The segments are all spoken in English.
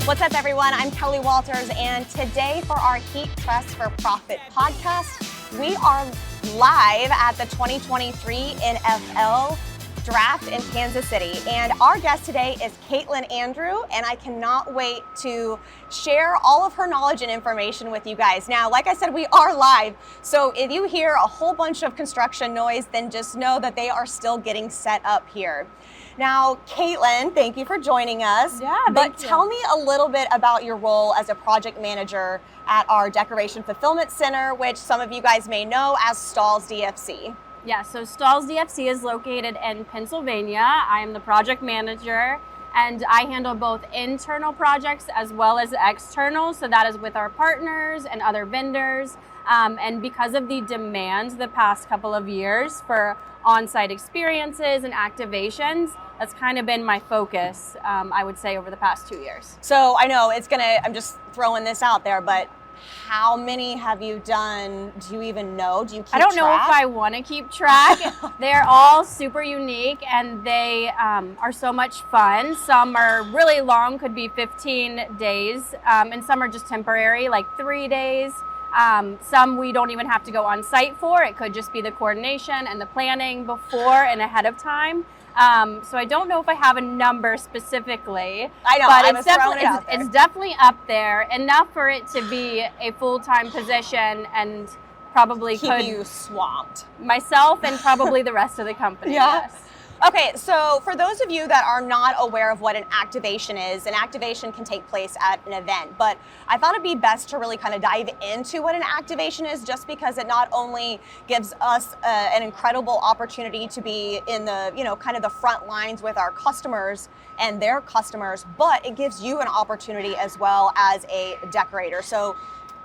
What's up, everyone? I'm Kelly Walters, and today for our Heat Press for Profit podcast, we are live at the 2023 NFL Draft in Kansas City. And our guest today is Caitlin Andrew, and I cannot wait to share all of her knowledge and information with you guys. Now, like I said, we are live, so if you hear a whole bunch of construction noise, then just know that they are still getting set up here. Now, Caitlin, thank you for joining us. Yeah, but tell me a little bit about your role as a project manager at our Decoration Fulfillment Center, which some of you guys may know as Stahls DFC. Yeah, so Stahls DFC is located in Pennsylvania. I am the project manager, and I handle both internal projects as well as external. So that is with our partners and other vendors. And because of the demand the past couple of years for on-site experiences and activations, that's kind of been my focus, I would say, over the past 2 years. So I know I'm just throwing this out there, but how many have you done? Do you even know? Do you keep track? I don't know if I want to keep track. They're all super unique, and they are so much fun. Some are really long, could be 15 days, and some are just temporary, like 3 days. Some we don't even have to go on site for. It could just be the coordination and the planning before and ahead of time. So I don't know if I have a number specifically. I know, but it's definitely up there, enough for it to be a full-time position and probably keep you swamped. Myself and probably the rest of the company. Yeah. Yes. Okay, so for those of you that are not aware of what an activation is, an activation can take place at an event, but I thought it'd be best to really kind of dive into what an activation is, just because it not only gives us an incredible opportunity to be in the, kind of the front lines with our customers and their customers, but it gives you an opportunity as well as a decorator. So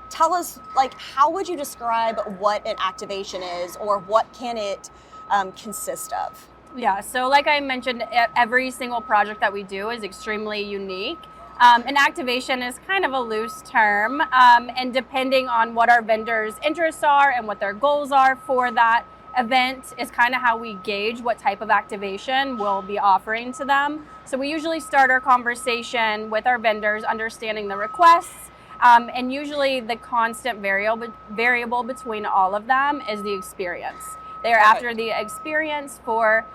tell us, how would you describe what an activation is, or what can it consist of? Yeah, so like I mentioned, every single project that we do is extremely unique. An activation is kind of a loose term, and depending on what our vendors' interests are and what their goals are for that event is kind of how we gauge what type of activation we'll be offering to them. So we usually start our conversation with our vendors, understanding the requests, and usually the constant variable between all of them is the experience. They're after the experience for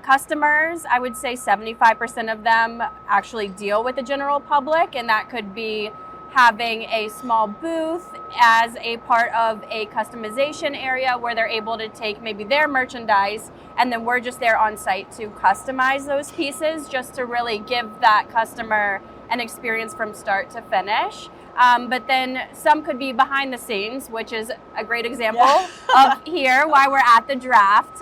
customers. I would say 75% of them actually deal with the general public, and that could be having a small booth as a part of a customization area where they're able to take maybe their merchandise, and then we're just there on site to customize those pieces just to really give that customer an experience from start to finish. But then some could be behind the scenes, which is a great example of here why we're at the draft.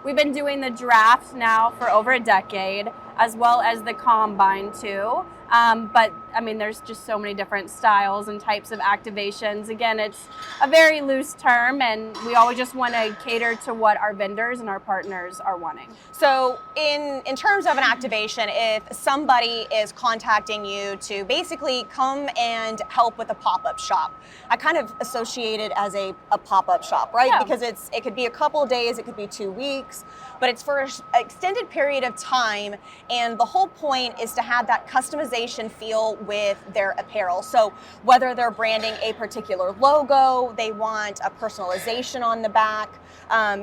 We've been doing the draft now for over a decade, as well as the combine too. But I mean, there's just so many different styles and types of activations. Again, it's a very loose term, and we always just want to cater to what our vendors and our partners are wanting. So in terms of an activation, if somebody is contacting you to basically come and help with a pop-up shop, I kind of associate it as a pop-up shop, right? Yeah. Because it could be a couple of days, it could be 2 weeks, but it's for an extended period of time, and the whole point is to have that customization feel with their apparel. So whether they're branding a particular logo, they want a personalization on the back,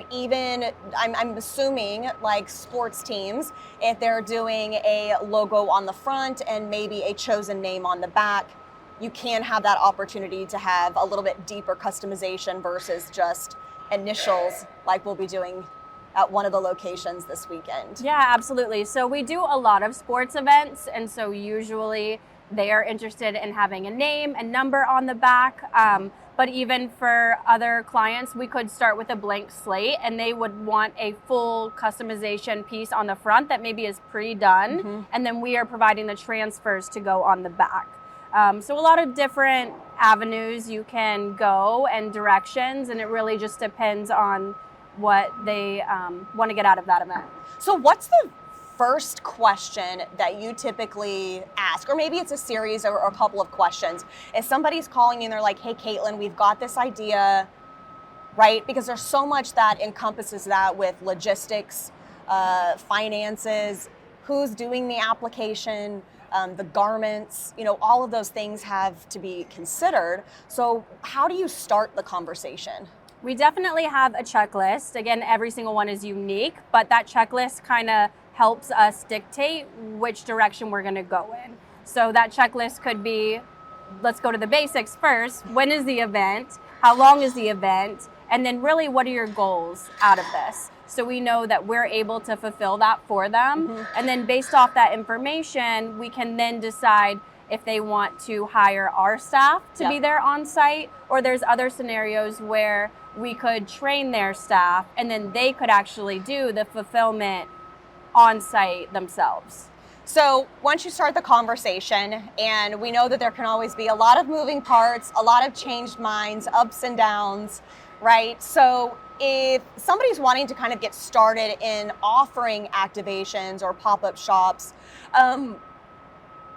even I'm assuming like sports teams, if they're doing a logo on the front and maybe a chosen name on the back, you can have that opportunity to have a little bit deeper customization versus just initials like we'll be doing at one of the locations this weekend. Yeah, absolutely. So we do a lot of sports events, and so usually they are interested in having a name and number on the back. But even for other clients, we could start with a blank slate, and they would want a full customization piece on the front that maybe is pre-done, and then we are providing the transfers to go on the back. So a lot of different avenues you can go and directions, and it really just depends on what they want to get out of that event. So what's the first question that you typically ask? Or maybe it's a series or a couple of questions. If somebody's calling you and they're like, hey, Caitlin, we've got this idea, right? Because there's so much that encompasses that with logistics, finances, who's doing the application, the garments, all of those things have to be considered. So how do you start the conversation? We definitely have a checklist. Again, every single one is unique, but that checklist kind of helps us dictate which direction we're going to go in. So that checklist could be, let's go to the basics first. When is the event? How long is the event? And then really, what are your goals out of this? So we know that we're able to fulfill that for them. Mm-hmm. And then based off that information, we can then decide if they want to hire our staff to be there on site, or there's other scenarios where we could train their staff and then they could actually do the fulfillment on site themselves. So once you start the conversation, and we know that there can always be a lot of moving parts, a lot of changed minds, ups and downs, right? So if somebody's wanting to kind of get started in offering activations or pop-up shops,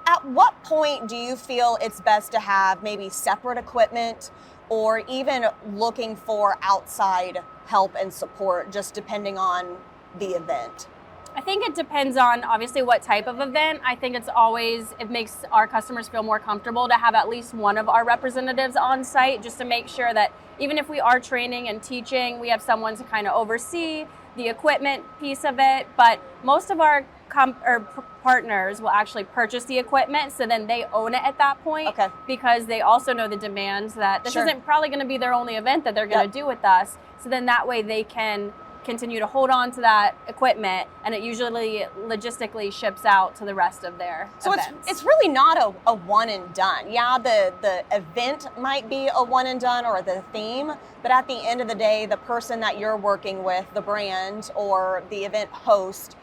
at what point do you feel it's best to have maybe separate equipment, or even looking for outside help and support, just depending on the event? I think it depends on obviously what type of event. I think it makes our customers feel more comfortable to have at least one of our representatives on site, just to make sure that even if we are training and teaching, we have someone to kind of oversee the equipment piece of it. But most of our partners will actually purchase the equipment, so then they own it at that point, because they also know the demands that this isn't probably going to be their only event that they're going to do with us. So then that way they can continue to hold on to that equipment, and it usually logistically ships out to the rest of their events. It's really not a one and done. Yeah, the event might be a one and done, or the theme, but at the end of the day, the person that you're working with, the brand or the event host,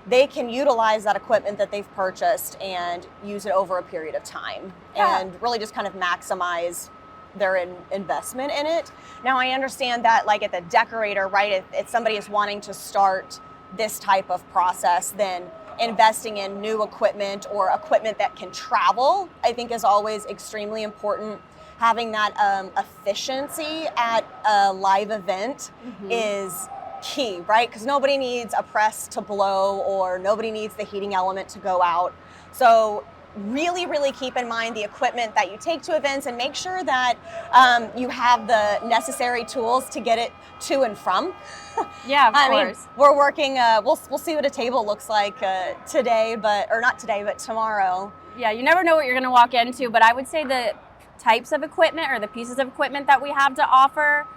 they can utilize that equipment that they've purchased and use it over a period of time, and really just kind of maximize their investment in it. Now, I understand that, like at the decorator, right, if somebody is wanting to start this type of process, then investing in new equipment or equipment that can travel, I think, is always extremely important. Having that efficiency at a live event is key, right? Because nobody needs a press to blow, or nobody needs the heating element to go out. So really, really keep in mind the equipment that you take to events, and make sure that you have the necessary tools to get it to and from. Yeah, of course. We're working, we'll see what a table looks like today, or not today, but tomorrow. Yeah, you never know what you're going to walk into, but I would say the types of equipment or the pieces of equipment that we have to offer,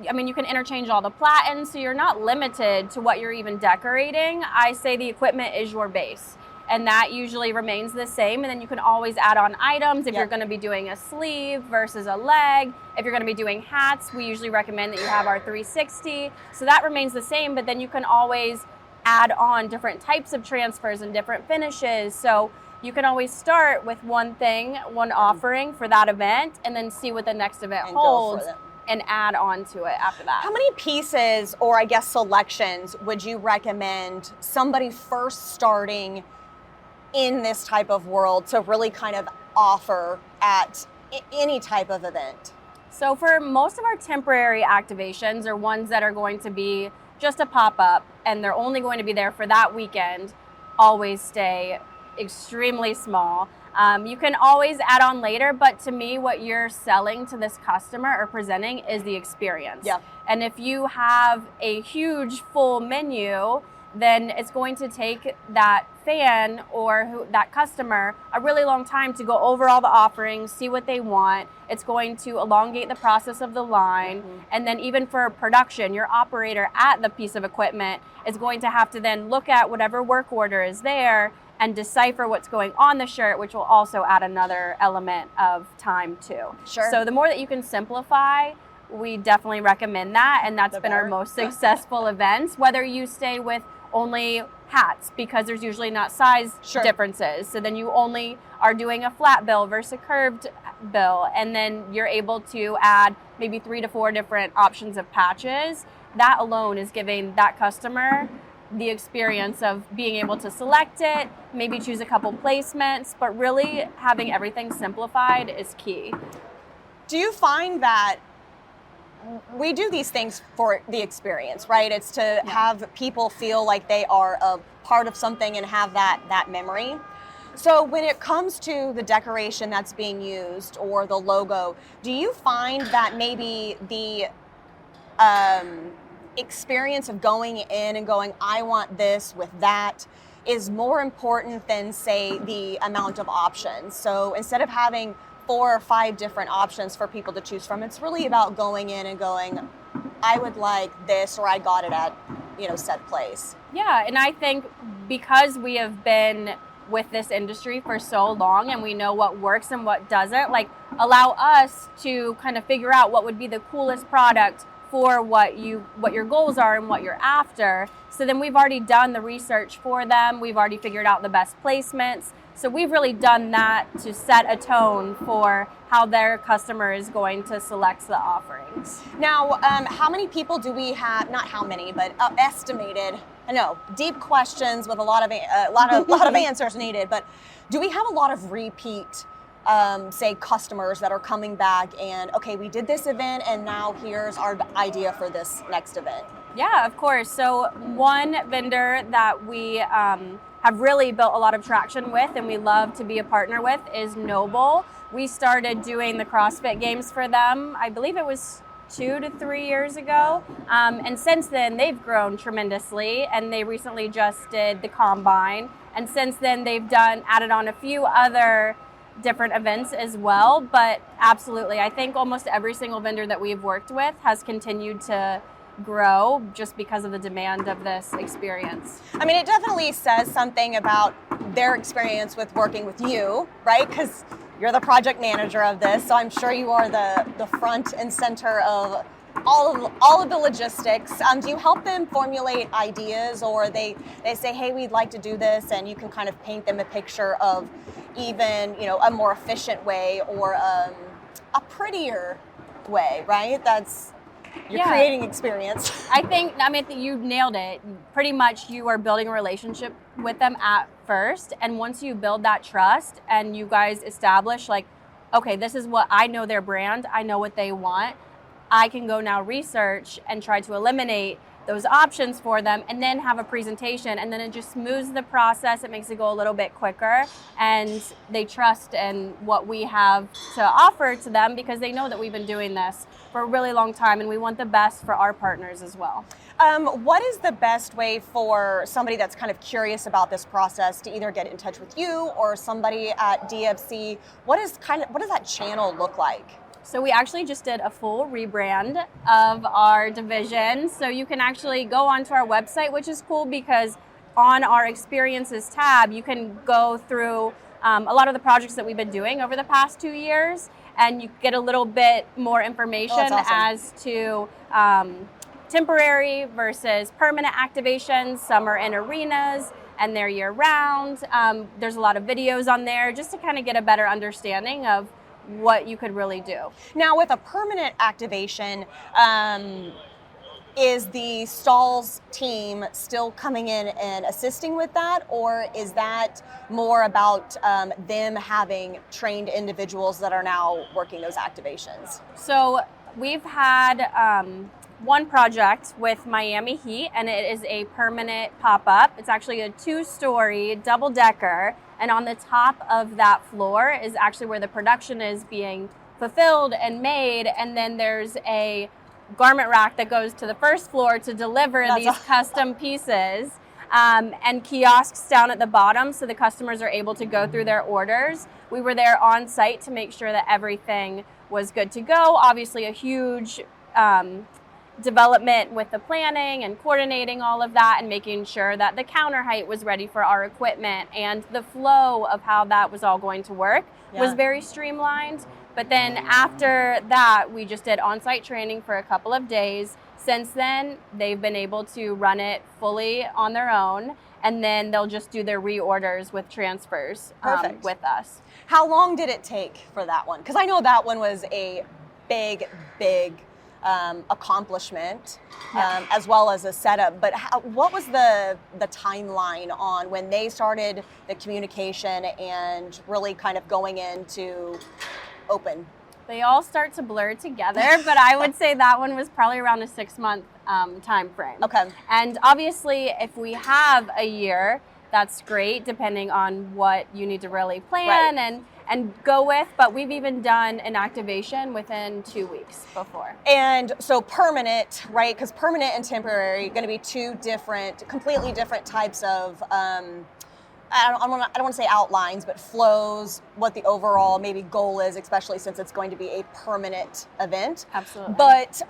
I mean, you can interchange all the platens, so you're not limited to what you're even decorating. I say the equipment is your base, and that usually remains the same. And then you can always add on items if you're going to be doing a sleeve versus a leg. If you're going to be doing hats, we usually recommend that you have our 360. So that remains the same, but then you can always add on different types of transfers and different finishes. So you can always start with one thing, one offering for that event, and then see what the next event holds, and add on to it after that. How many pieces, or I guess selections, would you recommend somebody first starting in this type of world to really kind of offer at any type of event? So for most of our temporary activations, or ones that are going to be just a pop-up and they're only going to be there for that weekend, always stay extremely small. You can always add on later, but to me, what you're selling to this customer or presenting is the experience. Yeah. And if you have a huge full menu, then it's going to take that fan or that customer a really long time to go over all the offerings, see what they want. It's going to elongate the process of the line. And then even for production, your operator at the piece of equipment is going to have to then look at whatever work order is there and decipher what's going on the shirt, which will also add another element of time too. Sure. So the more that you can simplify, we definitely recommend that, and that's been our most successful events, whether you stay with only hats, because there's usually not size differences. So then you only are doing a flat bill versus a curved bill, and then you're able to add maybe 3 to 4 different options of patches. That alone is giving that customer the experience of being able to select it, maybe choose a couple placements, but really having everything simplified is key. Do you find that we do these things for the experience, right? It's to have people feel like they are a part of something and have that memory. So when it comes to the decoration that's being used or the logo, do you find that maybe the experience of going in and going, I want this with that, is more important than, say, the amount of options? So instead of having 4 or 5 different options for people to choose from, it's really about going in and going, I would like this, or I got it at, said place. Yeah, and I think because we have been with this industry for so long and we know what works and what doesn't, like, allow us to kind of figure out what would be the coolest product for what your goals are and what you're after. So then we've already done the research for them. We've already figured out the best placements. So we've really done that to set a tone for how their customer is going to select the offerings. Now, how many people do we have? Not how many, but estimated. I know, deep questions with a lot of answers needed. But do we have a lot of repeat, say, customers that are coming back and, okay, we did this event and now here's our idea for this next event? Yeah, of course. So one vendor that we have really built a lot of traction with and we love to be a partner with is Noble. We started doing the CrossFit Games for them, I believe it was 2 to 3 years ago. And since then, they've grown tremendously, and they recently just did the Combine. And since then, they've added on a few other different events as well. But absolutely, I think almost every single vendor that we've worked with has continued to grow just because of the demand of this experience. I mean, it definitely says something about their experience with working with you, right? Because you're the project manager of this, so I'm sure you are the front and center of all of the logistics. Do you help them formulate ideas, or they say, hey, we'd like to do this, and you can kind of paint them a picture of even, a more efficient way or a prettier way, right? You're creating experience. I think you nailed it. Pretty much you are building a relationship with them at first. And once you build that trust and you guys establish, like, okay, this is what I know their brand, I know what they want, I can go now research and try to eliminate those options for them and then have a presentation, and then it just smooths the process. It makes it go a little bit quicker, and they trust in what we have to offer to them because they know that we've been doing this for a really long time and we want the best for our partners as well. What is the best way for somebody that's kind of curious about this process to either get in touch with you or somebody at DFC? What does that channel look like? So we actually just did a full rebrand of our division. So you can actually go onto our website, which is cool because on our experiences tab, you can go through a lot of the projects that we've been doing over the past 2 years, and you get a little bit more information as to temporary versus permanent activations. Some are in arenas and they're year round. There's a lot of videos on there just to kind of get a better understanding of what you could really do. Now, with a permanent activation, is the Stahls team still coming in and assisting with that, or is that more about them having trained individuals that are now working those activations? So we've had one project with Miami Heat, and it is a permanent pop-up. It's actually a 2-story double-decker, and on the top of that floor is actually where the production is being fulfilled and made, and then there's a garment rack that goes to the first floor to deliver these custom pieces, and kiosks down at the bottom so the customers are able to go through their orders. We were there on site to make sure that everything was good to go. Obviously a huge development with the planning and coordinating all of that and making sure that the counter height was ready for our equipment, and the flow of how that was all going to work was very streamlined. But then after that, we just did on-site training for a couple of days. Since then, they've been able to run it fully on their own, and then they'll just do their reorders with transfers with us. How long did it take for that one? Because I know that one was a big accomplishment, as well as a setup. But what was the timeline on when they started the communication and really kind of going into open? They all start to blur together, but I would say that one was probably around a 6-month time frame. Okay. And obviously, if we have a year, that's great depending on what you need to really plan and go with. But we've even done an activation within 2 weeks before. And so permanent, right? Because permanent and temporary going to be two different, completely different types of, I don't want to say outlines, but flows, what the overall maybe goal is, especially since it's going to be a permanent event. Absolutely. But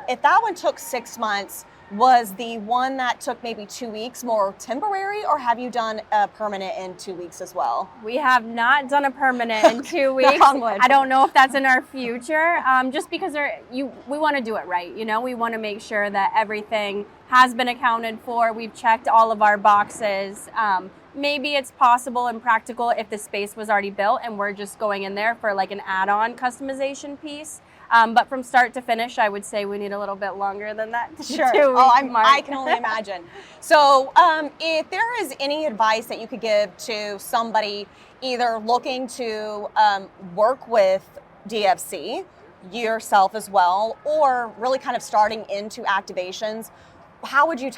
if that one took 6 months, was the one that took maybe 2 weeks more temporary, or have you done a permanent in 2 weeks as well? We have not done a permanent in 2 weeks. I don't know if that's in our future, just because we want to do it right. You know, we want to make sure that everything has been accounted for. We've checked all of our boxes. Maybe it's possible and practical if the space was already built and we're just going in there for like an add-on customization piece. But from start to finish, I would say we need a little bit longer than that. Sure. I can only imagine. So if there is any advice that you could give to somebody either looking to work with DFC, yourself as well, or really kind of starting into activations, how would you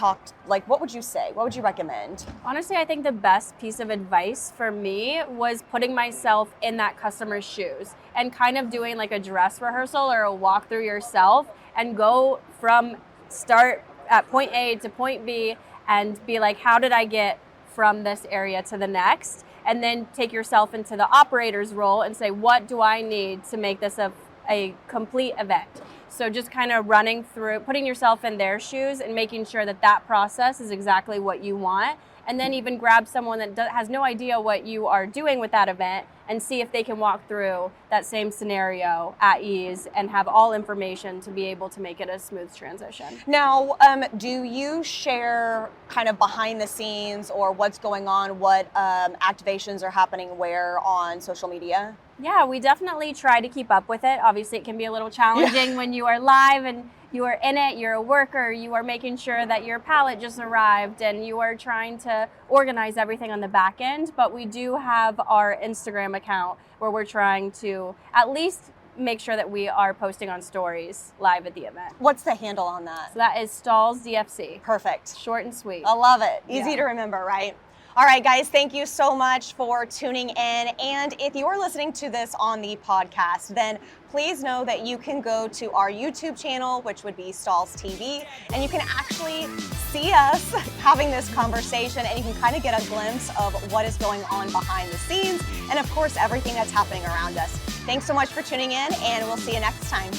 what would you say? What would you recommend? Honestly, I think the best piece of advice for me was putting myself in that customer's shoes and kind of doing like a dress rehearsal or a walkthrough yourself and go from start at point A to point B and be like, how did I get from this area to the next? And then take yourself into the operator's role and say, what do I need to make this a complete event? So just kind of running through, putting yourself in their shoes and making sure that that process is exactly what you want. And then even grab someone that has no idea what you are doing with that event and see if they can walk through that same scenario at ease and have all information to be able to make it a smooth transition. Now, do you share kind of behind the scenes or what's going on, what activations are happening where on social media? Yeah, we definitely try to keep up with it. Obviously, it can be a little challenging when you are live and you are in it, you're a worker, you are making sure that your pallet just arrived and you are trying to organize everything on the back end. But we do have our Instagram account where we're trying to at least make sure that we are posting on stories live at the event. What's the handle on that? So that is Stahls DFC. Perfect. Short and sweet. I love it. Easy to remember, right? All right, guys, thank you so much for tuning in. And if you are listening to this on the podcast, then please know that you can go to our YouTube channel, which would be Stahls TV, and you can actually see us having this conversation, and you can kind of get a glimpse of what is going on behind the scenes, and of course, everything that's happening around us. Thanks so much for tuning in, and we'll see you next time.